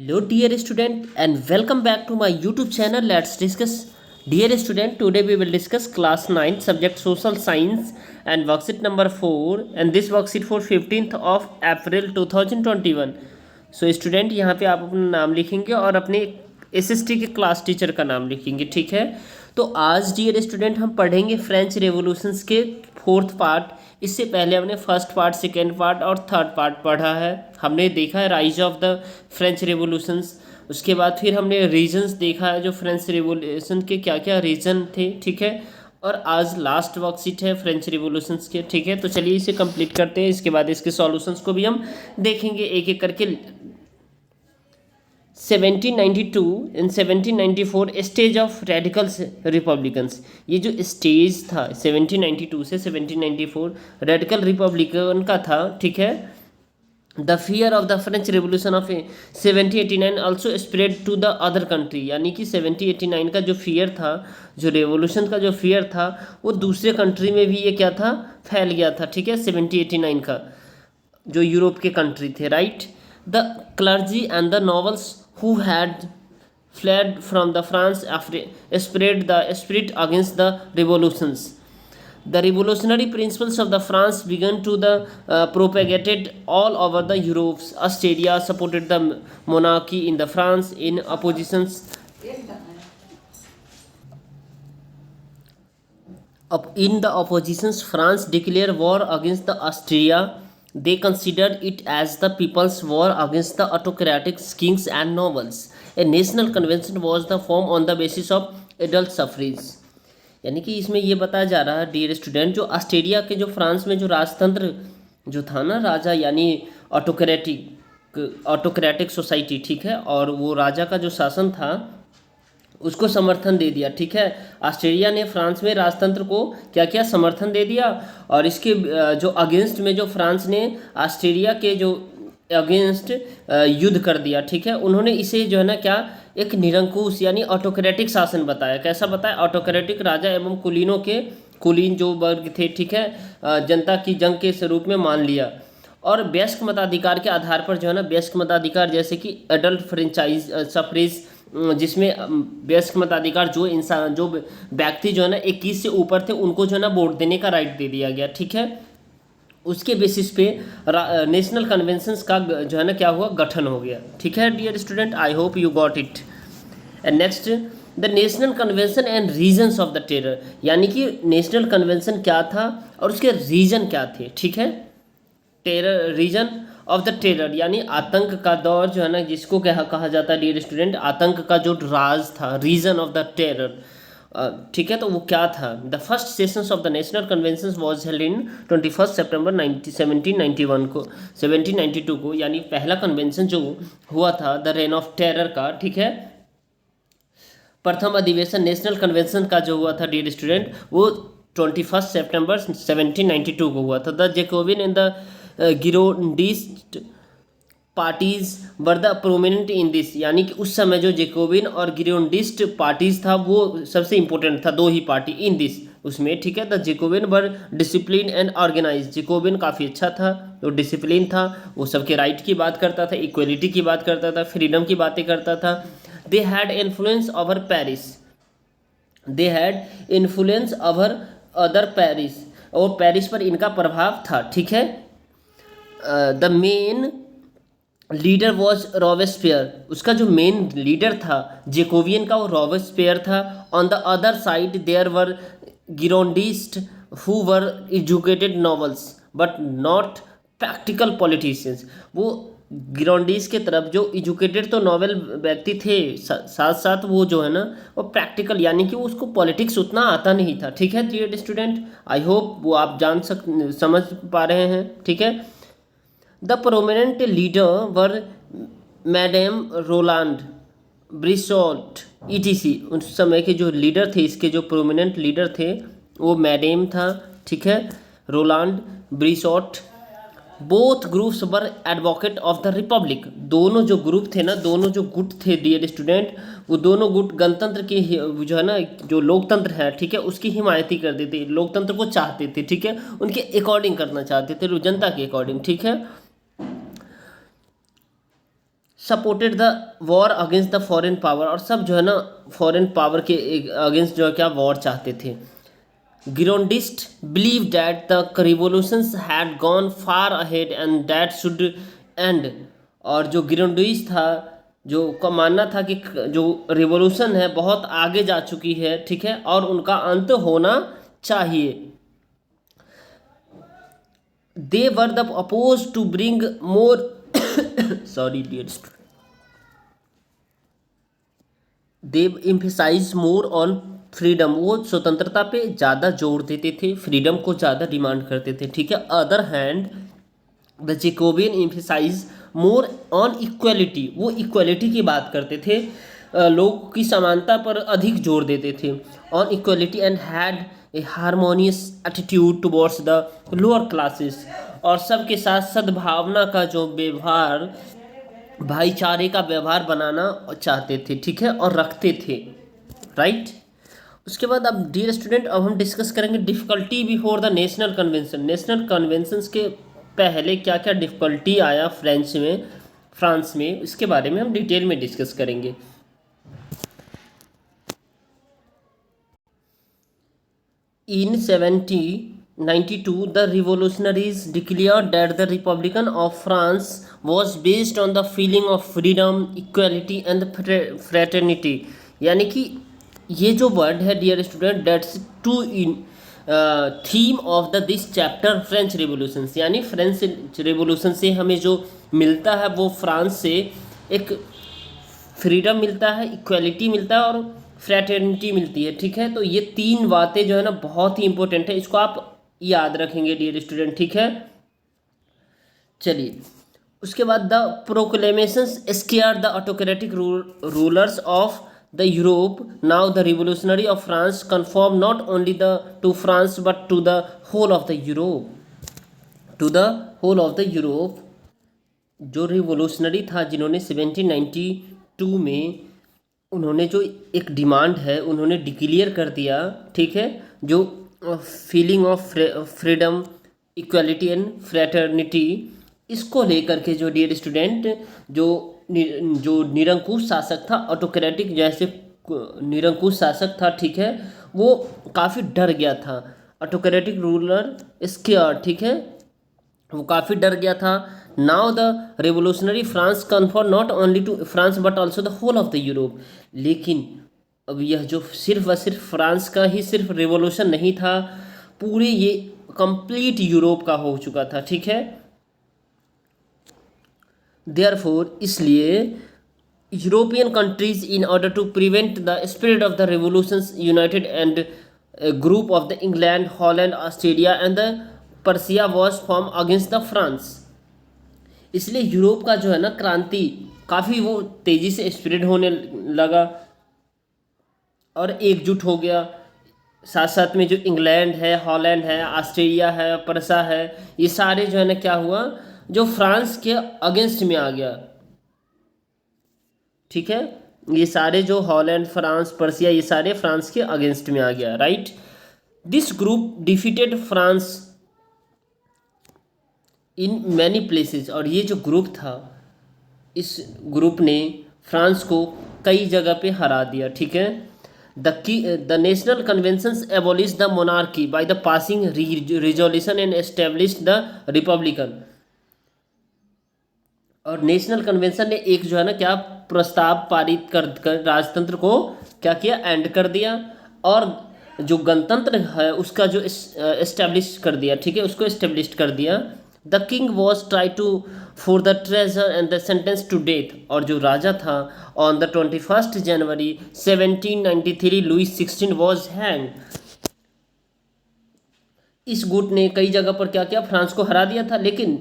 Hello, dear student, and welcome back to my YouTube channel. Let's discuss. Dear student, today we will discuss class 9 subject social science and worksheet number 4, and this worksheet for 15th of April 2021. So student, यहाँ पे आप अपना नाम लिखेंगे और अपने SST के class teacher का नाम लिखेंगे, ठीक है। तो आज डियर स्टूडेंट हम पढ़ेंगे फ्रेंच रेवोल्यूशंस के फोर्थ पार्ट। इससे पहले हमने फर्स्ट पार्ट, सेकेंड पार्ट और थर्ड पार्ट पढ़ा है। हमने देखा है rise of the French revolutions. उसके बाद फिर हमने रीजन्स देखा है, जो फ्रेंच रेवोल्यूशन के क्या क्या रीजन थे, ठीक है। और आज लास्ट वर्कशीट है फ्रेंच रिवोल्यूशंस के, ठीक है। तो चलिए इसे कंप्लीट करते हैं, इसके बाद इसके सॉल्यूशंस को भी हम देखेंगे एक एक करके। 1792 and 1794 stage of radicals Republicans. ये जो स्टेज था 1792 से 1794 रेडिकल रिपब्लिकन का था, ठीक है। The fear of the French revolution of 1789 also spread to the other country. यानी कि 1789 का जो फियर था, जो रेवोल्यूशन का जो फियर था, वो दूसरे कंट्री में भी ये क्या था, फैल गया था, ठीक है। 1789 का जो यूरोप के कंट्री थे, right. The clergy and the novels who had fled from the France spread the spirit against the revolutions. The revolutionary principles of the France began to the propagated all over the Europe. Austria supported the monarchy in the France in oppositions. In the oppositions, France declared war against the Austria. They considered it as the people's war against the autocratic kings and nobles. A national convention was the formed on the basis of adult suffrage. यानी कि इसमें ये बताया जा रहा है dear student, जो Australia के जो फ्रांस में जो राजतंत्र जो था ना, राजा यानी ऑटोक्रेटिक सोसाइटी, ठीक है, और वो राजा का जो शासन था उसको समर्थन दे दिया, ठीक है। ऑस्ट्रेलिया ने फ्रांस में राजतंत्र को क्या क्या समर्थन दे दिया, और इसके जो अगेंस्ट में जो फ्रांस ने ऑस्ट्रेलिया के जो अगेंस्ट युद्ध कर दिया, ठीक है। उन्होंने इसे जो है ना क्या, एक निरंकुश यानी ऑटोक्रेटिक शासन बताया। कैसा बताया? ऑटोक्रेटिक, राजा एवं कुलीन जो वर्ग थे, ठीक है, जनता की जंग के स्वरूप में मान लिया। और वयस्क मताधिकार के आधार पर जो है ना, वयस्क मताधिकार जैसे कि एडल्ट फ्रेंचाइज सफरेज, जिसमें वयस्क मताधिकार जो इंसान जो व्यक्ति जो है ना 21 से ऊपर थे उनको जो है ना वोट देने का राइट दे दिया गया, ठीक है। उसके बेसिस पे नेशनल कन्वेंशंस का जो है ना क्या हुआ, गठन हो गया, ठीक है dear student. I hope you got it. And next, the national convention and reigns of the terror. यानी कि नेशनल कन्वेंशन क्या था और उसके रीजन क्या थे, ठीक है। Terror, reign of the terror यानी आतंक का दौर जो है ना, जिसको कहा जाता है डियर स्टूडेंट, आतंक का जो राज था, रीजन ऑफ द टेरर, ठीक है। तो वो क्या था? The first sessions of the national convention was held in 21 सितंबर 1791 को, 1792 को, यानी पहला कन्वेंशन जो हुआ था द रेन ऑफ टेरर का, ठीक है। प्रथम अधिवेशन नेशनल कन्वेंशन का जो हुआ था डियर स्टूडेंट, वो 21 सितंबर 1792 को हुआ था। The Jacobin in the Girondist parties were the prominent in this. यानी कि उस समय जो जैकोबिन और गिरोंडिस्ट पार्टीज था वो सबसे इंपॉर्टेंट था, दो ही पार्टी इन दिस उसमें, ठीक है। The Jacobin were discipline and organise. Jacobin काफ़ी अच्छा था, वो डिसिप्लिन था, वो सबके राइट की बात करता था, इक्वलिटी की बात करता था, फ्रीडम की बातें करता था। They had influence over Paris, they had influence over other Paris, और पेरिस पर इनका प्रभाव था, ठीक है। The main leader was Robespierre. उसका जो मेन लीडर था जेकोबियन का, वो रॉबेस्पियर था। On the other side there were Girondist who were educated novels but not practical politicians. वो गिरोंडीज के तरफ जो एजुकेटेड तो नॉवेल व्यक्ति थे, साथ साथ वो जो है ना वो प्रैक्टिकल, यानी कि उसको पॉलिटिक्स उतना आता नहीं था, ठीक है डियर स्टूडेंट। आई होप वो आप समझ पा रहे हैं, ठीक है। The prominent leader were madam Roland Brissot ETC. उस समय के जो लीडर थे, इसके जो प्रोमिनेंट लीडर थे वो मैडम था, ठीक है, Roland Brissot. Both groups were advocate of the republic. दोनों जो ग्रुप थे ना, दोनों जो गुट थे डियर स्टूडेंट, वो दोनों गुट गणतंत्र की जो है ना, जो लोकतंत्र है, ठीक है, उसकी हिमायती करते थे, लोकतंत्र को चाहते थे, ठीक है, उनके अकॉर्डिंग करना चाहते थे, जनता के अकॉर्डिंग, ठीक है। Supported the war against the foreign power, और सब जो है ना फॉरेन पावर के अगेंस्ट जो है क्या वॉर चाहते थे। Girondist believe that the revolutions had gone far ahead and that should end. और जो गिरोंडिस्ट था, जो का मानना था कि जो रिवोल्यूशन है बहुत आगे जा चुकी है, ठीक है, और उनका अंत होना चाहिए। They were the oppose to bring more sorry dear, they emphasise more on freedom, वो स्वतंत्रता पे ज़्यादा जोर देते थे, फ्रीडम को ज़्यादा डिमांड करते थे, ठीक है। Other hand the Jacobian emphasise more on equality, वो इक्वलिटी की बात करते थे, लोगों की समानता पर अधिक जोर देते थे, on equality, and had a harmonious attitude towards the lower classes, और सबके साथ सद्भावना का जो व्यवहार, भाईचारे का व्यवहार बनाना चाहते थे, ठीक है, और रखते थे, राइट। उसके बाद अब डियर स्टूडेंट, अब हम डिस्कस करेंगे difficulty before the national convention. National conventions के पहले क्या क्या डिफ़िकल्टी आया फ्रांस में, इसके बारे में हम डिटेल में डिस्कस करेंगे। In 1792, the revolutionaries declared that the Republic of France was based on the feeling of freedom, equality and fraternity। यानी कि ये जो वर्ड है dear student, dates to in theme of the this chapter French revolution, यानी French revolution से हमें जो मिलता है वो फ्रांस से एक फ्रीडम मिलता है, इक्वलिटी मिलता है और फ्रेटर्निटी मिलती है, ठीक है। तो ये तीन बातें जो है ना बहुत ही इंपॉर्टेंट है, इसको आप याद रखेंगे डियर स्टूडेंट, ठीक है। चलिए, उसके बाद the proclamations scare the autocratic rulers of the Europe, now the revolutionary of France confirm not only the to France but to the whole of the Europe, to the whole of the Europe. जो revolutionary था जिन्होंने 1792 में उन्होंने जो एक demand है उन्होंने declare कर दिया, ठीक है, जो feeling of freedom, equality and fraternity, इसको लेकर के जो डियर स्टूडेंट जो निरंकुश शासक था, ऑटोक्रेटिक जैसे निरंकुश शासक था, ठीक है, वो काफ़ी डर गया था। ऑटोक्रेटिक रूलर स्केयर, ठीक है, वो काफ़ी डर गया था। Now the revolutionary France confirm not only to France but also the whole of the Europe. लेकिन अब यह जो सिर्फ व सिर्फ फ्रांस का ही सिर्फ रेवोल्यूशन नहीं था, पूरे ये कंप्लीट यूरोप का हो चुका था, ठीक है। देयरफॉर इसलिए European countries in order to prevent the spread of the revolutions united and group of the England, Holland, Australia and the Persia was form against the France. इसलिए यूरोप का जो है ना क्रांति काफ़ी वो तेज़ी से स्प्रेड होने लगा और एकजुट हो गया। साथ साथ में जो इंग्लैंड है, हॉलैंड है, ऑस्ट्रेलिया है, पर्सा है, ये सारे जो है ना क्या हुआ, जो फ्रांस के अगेंस्ट में आ गया, ठीक है। ये सारे जो हॉलैंड, फ्रांस, पर्सिया, ये सारे फ्रांस के अगेंस्ट में आ गया, right. This group defeated France in many places, और ये जो ग्रुप था, इस ग्रुप ने फ्रांस को कई जगह पे हरा दिया, ठीक है। The national conventions abolish the monarchy by the passing resolution and establish the Republican. और नेशनल कन्वेंशन ने एक जो है ना क्या प्रस्ताव पारित कर राजतंत्र को क्या किया, एंड कर दिया, और जो गणतंत्र है उसका जो एस्टेब्लिश कर दिया, ठीक है, उसको एस्टेब्लिश कर दिया। The king was try to for the treasure and the sentence to death, और जो राजा था on the 21 January 1793 Louis 16 was hang. इस गुट ने कई जगह पर क्या किया, फ्रांस को हरा दिया था, लेकिन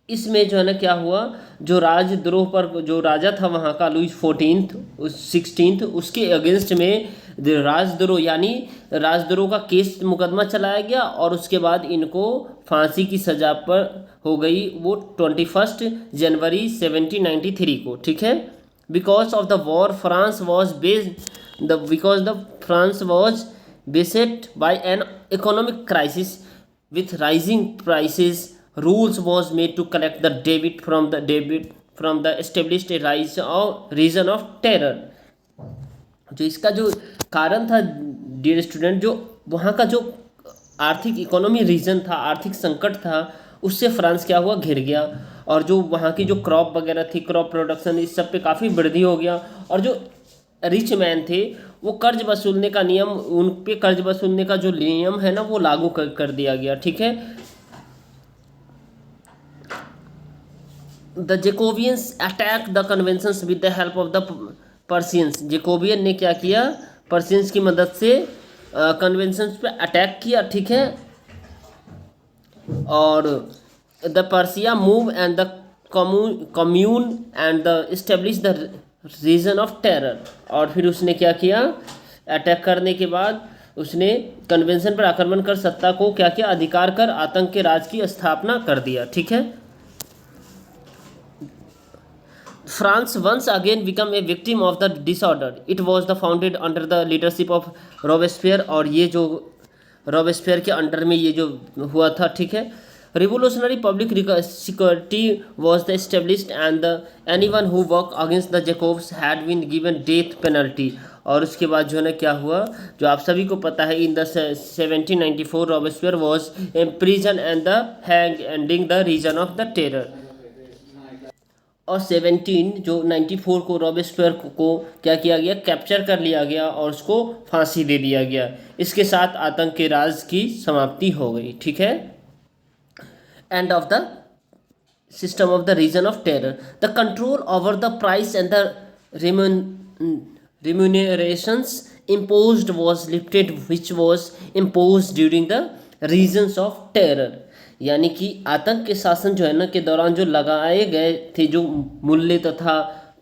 इसमें जो है ना क्या हुआ, जो राजद्रोह पर जो राजा था वहाँ का लुइस 16, उसके अगेंस्ट में राजद्रोह यानी राजद्रोह का केस मुकदमा चलाया गया, और उसके बाद इनको फांसी की सज़ा पर हो गई, वो 21 जनवरी 1793 को, ठीक है। Because of the war France was beset by an economic crisis with rising prices, rules was made to collect the debit from the established rise of reason of terror. जो इसका जो कारण था डियर स्टूडेंट, जो वहाँ का जो आर्थिक इकोनॉमी रीजन था, आर्थिक संकट था, उससे फ्रांस क्या हुआ, घिर गया। और जो वहाँ की जो क्रॉप वगैरह थी, क्रॉप प्रोडक्शन, इस सब पे काफ़ी वृद्धि हो गया। और जो रिच मैन थे वो कर्ज वसूलने का नियम, उन पे कर्ज वसूलने का जो नियम है ना वो लागू कर दिया गया। ठीक है। The Jacobins attack the conventions with the help of the Persians. Jacobin ने क्या किया, पर्सियंस की मदद से कन्वेंशंस पे अटैक किया। ठीक है। और the Persia move and the commune and the establish the reign of terror. और फिर उसने क्या किया, अटैक करने के बाद उसने कन्वेंशन पर आक्रमण कर सत्ता को क्या किया, अधिकार कर आतंक के राज की स्थापना कर दिया। ठीक है। France once again became a victim of the disorder. It was the founded under the leadership of Robespierre। और ये जो रॉबेस्पियर के अंडर में ये जो हुआ था। ठीक है। Revolutionary public security was the established and the anyone who worked against the Jacobs had been given death penalty। और उसके बाद जो है ना क्या हुआ, जो आप सभी को पता है, in the 1794 Robespierre was imprisoned and the hanged ending the region of the terror। और 1794 को रॉबेस्पियर को क्या किया गया, कैप्चर कर लिया गया और उसको फांसी दे दिया गया। इसके साथ आतंक के राज की समाप्ति हो गई। ठीक है। End of the system of the reign of terror. The control over the price and the remunerations imposed was lifted which was imposed during the regions of terror। यानी कि आतंक के शासन जो है ना के दौरान जो लगाए गए थे जो मूल्य तथा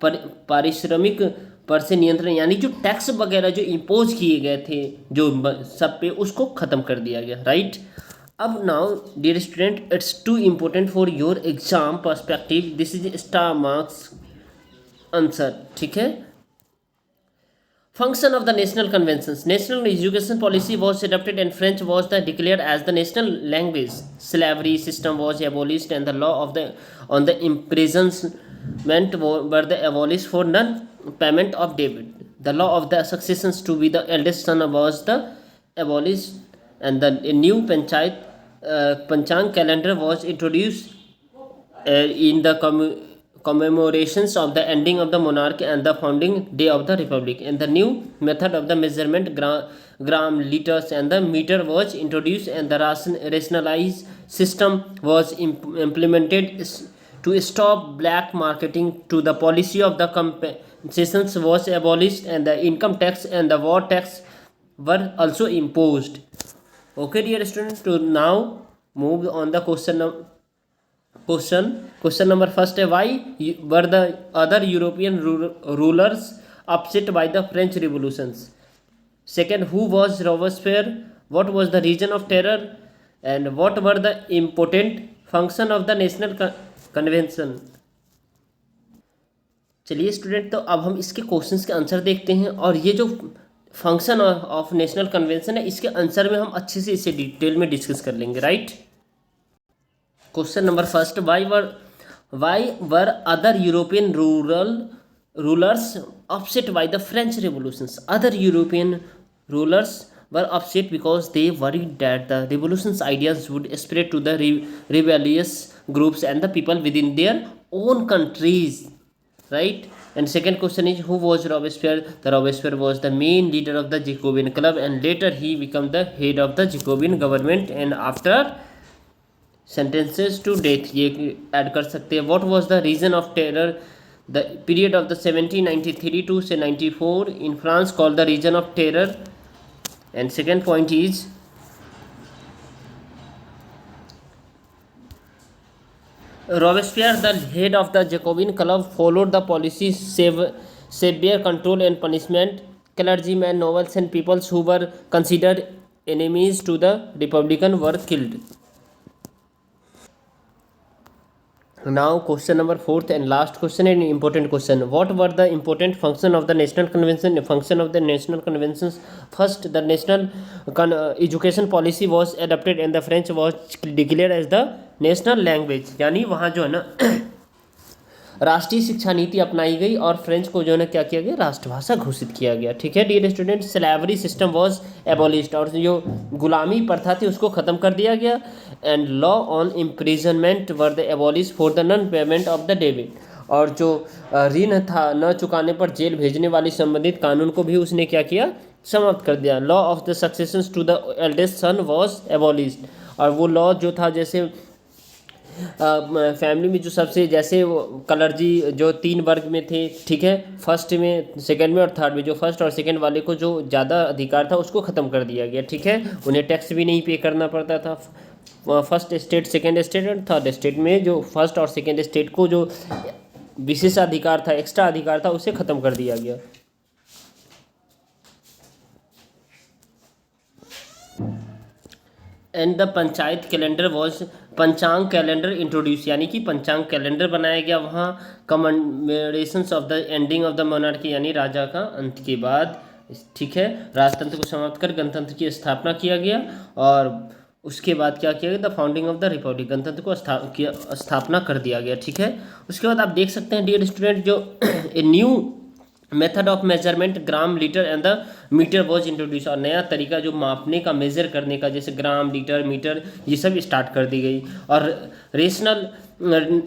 पारिश्रमिक पर से नियंत्रण, यानी जो टैक्स वगैरह जो इम्पोज किए गए थे जो सब पे, उसको ख़त्म कर दिया गया। राइट। अब now dear student, it's too important for your exam perspective. This is star marks answer. ठीक है। Function of the national conventions. National education policy was adopted and French was declared as the national language. Slavery system was abolished and the law of the on the imprisonment were abolished for non-payment of debt. The law of the successions to be the eldest son was abolished and the new Panchang calendar was introduced in the commemorations of the ending of the monarchy and the founding day of the republic, and the new method of the measurement gram liters and the meter was introduced, and the rationalized system was implemented to stop black marketing. To the policy of the compensations was abolished, and the income tax and the war tax were also imposed. Okay dear students, to now move on the question number first है, why were the other European rulers upset by the French revolutions? Second, who was Robespierre? What was the reason of terror? And what were the important function of the national convention? चलिए student, तो अब हम इसके questions के answer देखते हैं। और ये जो फंक्शन ऑफ नेशनल कन्वेंशन है, इसके आंसर में हम अच्छे से इसे डिटेल में डिस्कस कर लेंगे। Right. Question number first, why were other European rulers upset by the French revolutions? Other European rulers were upset because they worried that the revolution's ideas would spread to the rebellious groups and the people within their own countries. Right. And second question is, who was Robespierre? The Robespierre was the main leader of the Jacobin club, and later he became the head of the Jacobin government, and after sentences to death ये add कर सकते हैं। What was the reason of terror? The period of the 1793 to 94 in France called the region of terror. And second point is, Robespierre, the head of the Jacobin club, followed the policy severe control and punishment. Clergymen, nobles and peoples who were considered enemies to the Republican were killed. Now question number fourth and last question, and important question. What were the important function of the national convention? Function of the national conventions. First, the national education policy was adopted and the French was declared as the national language। यानी वहाँ जो है ना राष्ट्रीय शिक्षा नीति अपनाई गई और फ्रेंच को जो है क्या किया गया, राष्ट्रभाषा घोषित किया गया। ठीक है dear student, slavery system was abolished, और जो गुलामी प्रथा थी उसको ख़त्म कर दिया गया। And law on imprisonment were the abolish for the non payment of the debit, और जो ऋण था न चुकाने पर जेल भेजने वाली संबंधित कानून को भी उसने क्या किया, समाप्त कर दिया। Law of the succession to the eldest son was abolished, और वो लॉ जो था जैसे फैमिली में जो सबसे जैसे वो कलरजी जो 3 वर्ग में थे, ठीक है, फर्स्ट में, सेकंड में और थर्ड में, जो फर्स्ट और सेकंड वाले को जो ज़्यादा अधिकार था उसको ख़त्म कर दिया गया। ठीक है, उन्हें टैक्स भी नहीं पे करना पड़ता था। फर्स्ट स्टेट, सेकंड स्टेट और थर्ड स्टेट में जो फर्स्ट और सेकंड स्टेट को जो विशेषाधिकार था, एक्स्ट्रा अधिकार था, उसे ख़त्म कर दिया गया। And the panchayat calendar was, panchang calendar introduce, यानी कि पंचांग कैलेंडर बनाया गया वहाँ commemorations of the ending of the monarchy, यानी राजा का अंत के बाद। ठीक है, राजतंत्र को समाप्त कर गणतंत्र की स्थापना किया गया, और उसके बाद क्या किया गया, the founding of the Republic, गणतंत्र को स्थापना कर दिया गया। ठीक है, उसके बाद आप देख सकते हैं डियर स्टूडेंट, जो a new method of measurement gram litre and the metre was introduce, और नया तरीका जो मापने का, मेजर करने का, जैसे ग्राम, लीटर, मीटर, ये सब स्टार्ट कर दी गई। और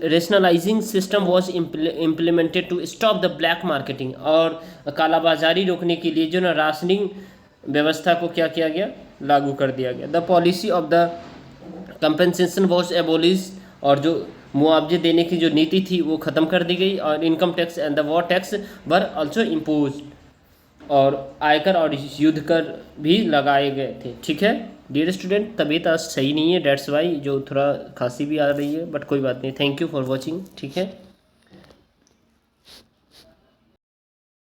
rationalising system was implemented to stop the black marketing, और कालाबाजारी रोकने के लिए जो ना राशनिंग व्यवस्था को क्या किया गया, लागू कर दिया गया। The policy of the compensation was abolish, और जो मुआवजे देने की जो नीति थी वो ख़त्म कर दी गई। और income tax and the war tax were also impose, और आयकर और युद्ध कर भी लगाए गए थे। ठीक है डियर स्टूडेंट, तबीयत आज सही नहीं है, डेट्स वाई जो थोड़ा खांसी भी आ रही है, बट कोई बात नहीं। Thank you for watching. ठीक है।